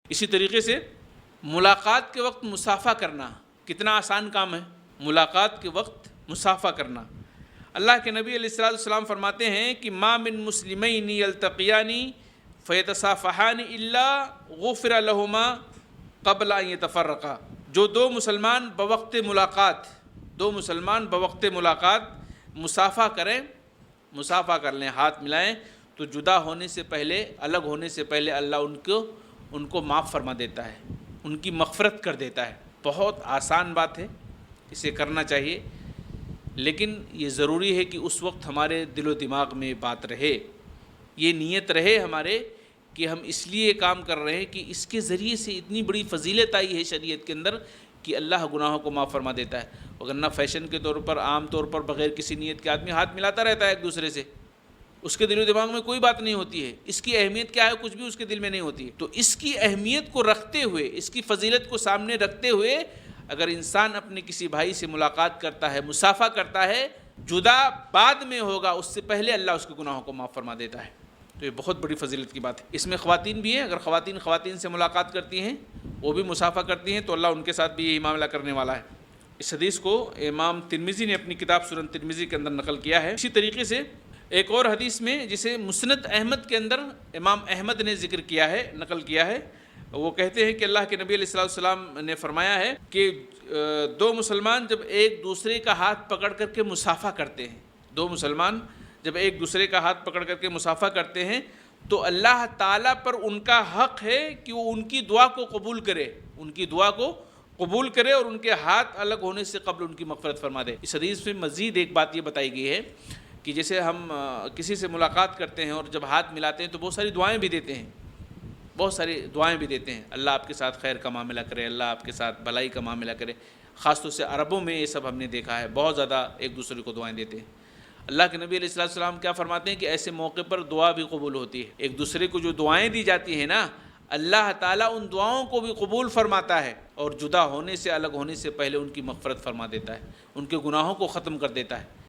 اسی طریقے سے ملاقات کے وقت مصافحہ کرنا کتنا آسان کام ہے، ملاقات کے وقت مصافحہ کرنا۔ اللہ کے نبی علیہ السلام فرماتے ہیں کہ ما من مسلمین یلتقیان فیتصافحان الا غفر لہما قبل ان یتفرقا، جو دو مسلمان بوقت ملاقات مصافحہ کریں، مصافحہ کر لیں، ہاتھ ملائیں، تو جدا ہونے سے پہلے، الگ ہونے سے پہلے اللہ ان کو معاف فرما دیتا ہے، ان کی مغفرت کر دیتا ہے۔ بہت آسان بات ہے، اسے کرنا چاہیے، لیکن یہ ضروری ہے کہ اس وقت ہمارے دل و دماغ میں بات رہے، یہ نیت رہے ہمارے کہ ہم اس لیے کام کر رہے ہیں کہ اس کے ذریعے سے اتنی بڑی فضیلت آئی ہے شریعت کے اندر کہ اللہ گناہوں کو معاف فرما دیتا ہے۔ وگرنہ فیشن کے طور پر، عام طور پر بغیر کسی نیت کے آدمی ہاتھ ملاتا رہتا ہے ایک دوسرے سے، اس کے دل و دماغ میں کوئی بات نہیں ہوتی ہے، اس کی اہمیت کیا ہے کچھ بھی اس کے دل میں نہیں ہوتی ہے۔ تو اس کی اہمیت کو رکھتے ہوئے، اس کی فضیلت کو سامنے رکھتے ہوئے اگر انسان اپنے کسی بھائی سے ملاقات کرتا ہے، مصافحہ کرتا ہے، جدا بعد میں ہوگا، اس سے پہلے اللہ اس کے گناہوں کو معاف فرما دیتا ہے۔ تو یہ بہت بڑی فضیلت کی بات ہے۔ اس میں خواتین بھی ہیں، اگر خواتین سے ملاقات کرتی ہیں، وہ بھی مصافحہ کرتی ہیں، تو اللہ ان کے ساتھ بھی یہی معاملہ کرنے والا ہے۔ اس حدیث کو امام ترمذی نے اپنی کتاب سنن ترمذی کے اندر نقل کیا ہے۔ اسی طریقے سے ایک اور حدیث میں جسے مسند احمد کے اندر امام احمد نے ذکر کیا ہے، نقل کیا ہے، وہ کہتے ہیں کہ اللہ کے نبی علیہ السلام نے فرمایا ہے کہ دو مسلمان جب ایک دوسرے کا ہاتھ پکڑ کر کے مصافحہ کرتے ہیں، دو مسلمان جب ایک دوسرے کا ہاتھ پکڑ کر کے مصافحہ کرتے ہیں، تو اللہ تعالیٰ پر ان کا حق ہے کہ وہ ان کی دعا کو قبول کرے، ان کی دعا کو قبول کرے اور ان کے ہاتھ الگ ہونے سے قبل ان کی مغفرت فرما دے۔ اس حدیث میں مزید ایک بات یہ بتائی گئی ہے کہ جیسے ہم کسی سے ملاقات کرتے ہیں اور جب ہاتھ ملاتے ہیں تو بہت ساری دعائیں بھی دیتے ہیں، بہت ساری دعائیں بھی دیتے ہیں، اللہ آپ کے ساتھ خیر کا معاملہ کرے، اللہ آپ کے ساتھ بھلائی کا معاملہ کرے۔ خاص طور سے عربوں میں یہ سب ہم نے دیکھا ہے، بہت زیادہ ایک دوسرے کو دعائیں دیتے ہیں۔ اللہ کے نبی علیہ السلام کیا فرماتے ہیں کہ ایسے موقع پر دعا بھی قبول ہوتی ہے، ایک دوسرے کو جو دعائیں دی جاتی ہیں نا، اللہ تعالیٰ ان دعاؤں کو بھی قبول فرماتا ہے اور جدا ہونے سے، الگ ہونے سے پہلے ان کی مغفرت فرما دیتا ہے، ان کے گناہوں کو ختم کر دیتا ہے۔